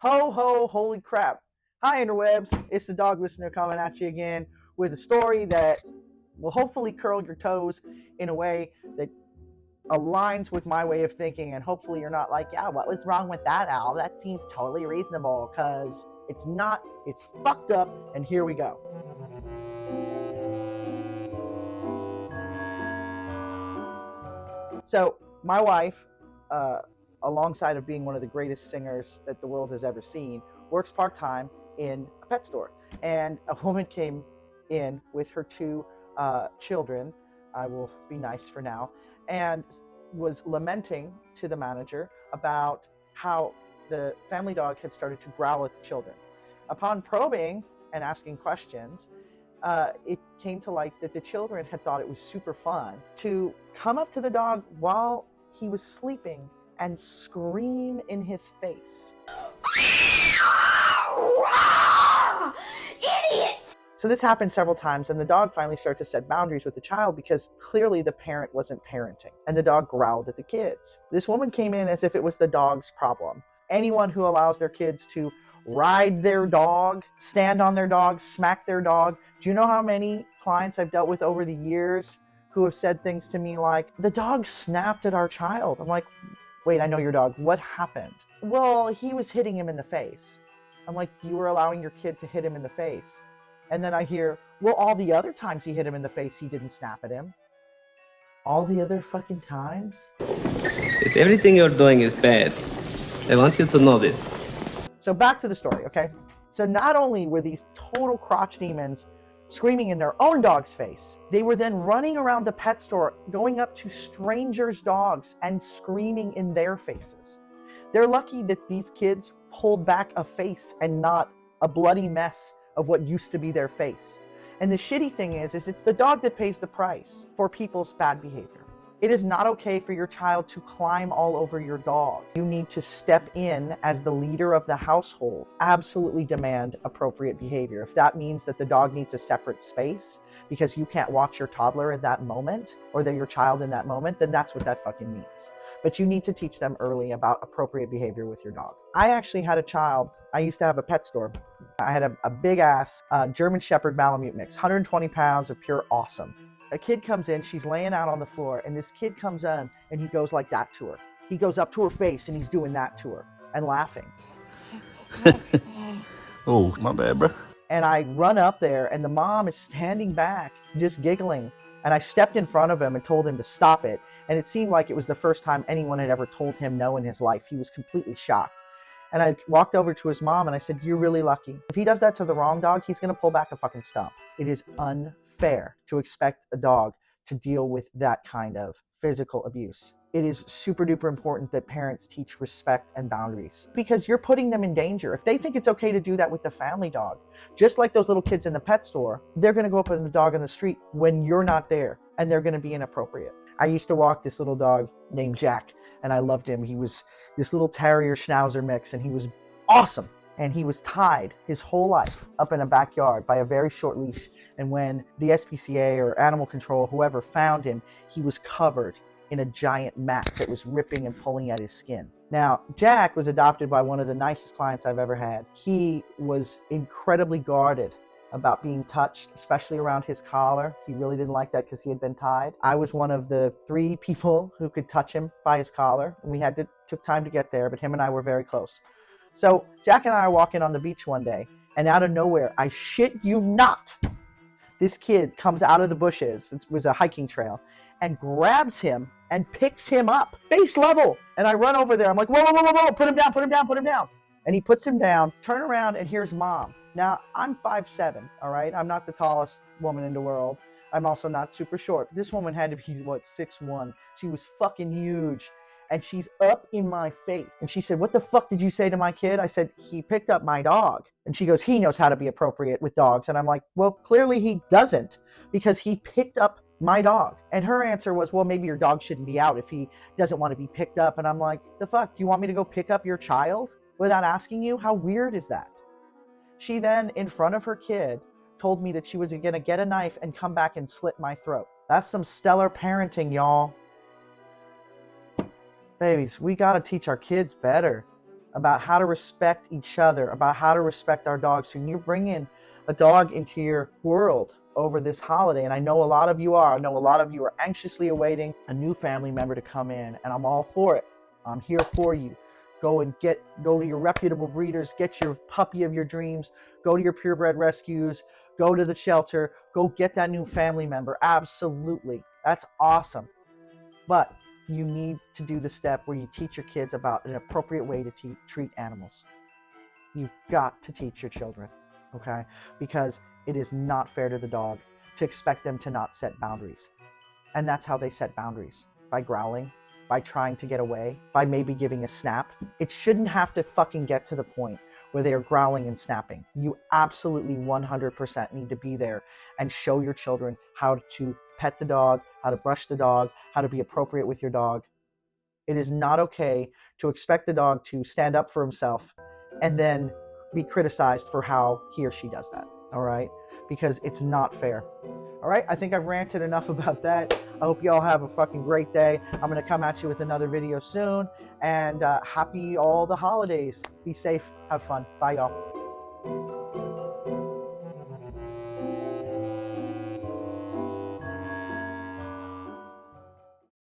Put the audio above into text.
Ho, ho, holy crap. Hi, interwebs. It's the dog listener coming at you again with a story that will hopefully curl your toes in a way that aligns with my way of thinking. And hopefully, you're not like, yeah, what was wrong with that, Al? That seems totally reasonable, because it's not. It's fucked up. And here we go. So, my wife, uh, alongside of being one of the greatest singers that the world has ever seen, works part time in a pet store. And a woman came in with her two children. I will be nice for now, and was lamenting to the manager about how the family dog had started to growl at the children. Upon probing and asking questions, it came to light that the children had thought it was super fun to come up to the dog while he was sleeping and scream in his face. Idiot! So this happened several times, and the dog finally started to set boundaries with the child because clearly the parent wasn't parenting, and the dog growled at the kids. This woman came in as if it was the dog's problem. Anyone who allows their kids to ride their dog, stand on their dog, smack their dog. Do you know how many clients I've dealt with over the years who have said things to me like, the dog snapped at our child? I'm like, wait, I know your dog. What happened? Well, he was hitting him in the face. I'm like, you were allowing your kid to hit him in the face. And then I hear, well, all the other times he hit him in the face, he didn't snap at him. All the other fucking times? If everything you're doing is bad, I want you to know this. So back to the story, okay? So not only were these total crotch demons screaming in their own dog's face, they were then running around the pet store, going up to strangers' dogs and screaming in their faces. They're lucky that these kids pulled back a face and not a bloody mess of what used to be their face. And the shitty thing is it's the dog that pays the price for people's bad behavior. It is not okay for your child to climb all over your dog. You need to step in as the leader of the household. Absolutely demand appropriate behavior. If that means that the dog needs a separate space because you can't watch your toddler at that moment, or your child in that moment, then that's what that fucking means. But you need to teach them early about appropriate behavior with your dog. I actually had a child. I used to have a pet store. I had a big ass German Shepherd Malamute mix, 120 pounds of pure awesome. A kid comes in, she's laying out on the floor, and this kid comes in and he goes like that to her. He goes up to her face and he's doing that to her and laughing. Oh, my bad, bro. And I run up there and the mom is standing back, just giggling. And I stepped in front of him and told him to stop it. And it seemed like it was the first time anyone had ever told him no in his life. He was completely shocked. And I walked over to his mom and I said, you're really lucky. If he does that to the wrong dog, he's going to pull back a fucking stump. It is unfair to expect a dog to deal with that kind of physical abuse. It is super duper important that parents teach respect and boundaries, because you're putting them in danger. If they think it's okay to do that with the family dog, just like those little kids in the pet store, they're going to go up on the dog on the street when you're not there, and they're going to be inappropriate. I used to walk this little dog named Jack, and I loved him. He was this little terrier schnauzer mix, and he was awesome. And he was tied his whole life up in a backyard by a very short leash. And when the SPCA or animal control, whoever found him, he was covered in a giant mat that was ripping and pulling at his skin. Now, Jack was adopted by one of the nicest clients I've ever had. He was incredibly guarded about being touched, especially around his collar. He really didn't like that because he had been tied. I was one of the 3 people who could touch him by his collar. And we took time to get there, but him and I were very close. So Jack and I are walking on the beach one day, and out of nowhere, I shit you not, this kid comes out of the bushes, it was a hiking trail, and grabs him and picks him up, face level. And I run over there. I'm like, whoa, whoa, whoa, whoa, put him down, put him down, put him down. And he puts him down, turn around, and here's mom. Now, I'm 5'7", all right? I'm not the tallest woman in the world. I'm also not super short. This woman had to be, 6'1". She was fucking huge. And she's up in my face. And she said, what the fuck did you say to my kid? I said, he picked up my dog. And she goes, he knows how to be appropriate with dogs. And I'm like, well, clearly he doesn't, because he picked up my dog. And her answer was, well, maybe your dog shouldn't be out if he doesn't want to be picked up. And I'm like, the fuck? Do you want me to go pick up your child without asking you? How weird is that? She then, in front of her kid, told me that she was going to get a knife and come back and slit my throat. That's some stellar parenting, y'all. Babies, we got to teach our kids better. about how to respect each other, about how to respect our dogs. So you're bringing a dog into your world over this holiday, and I know a lot of you are. I know a lot of you are anxiously awaiting a new family member to come in, and I'm all for it. I'm here for you. Go to your reputable breeders, get your puppy of your dreams, go to your purebred rescues, go to the shelter, go get that new family member. Absolutely. That's awesome. But you need to do the step where you teach your kids about an appropriate way to treat animals. You've got to teach your children, okay? Because it is not fair to the dog to expect them to not set boundaries. And that's how they set boundaries, by growling, by trying to get away, by maybe giving a snap. It shouldn't have to fucking get to the point where they are growling and snapping. You absolutely 100% need to be there and show your children how to pet the dog, how to brush the dog, how to be appropriate with your dog. It is not okay to expect the dog to stand up for himself and then be criticized for how he or she does that, all right? Because it's not fair. All right, I think I've ranted enough about that. I hope you all have a fucking great day. I'm going to come at you with another video soon. And happy all the holidays. Be safe. Have fun. Bye, y'all.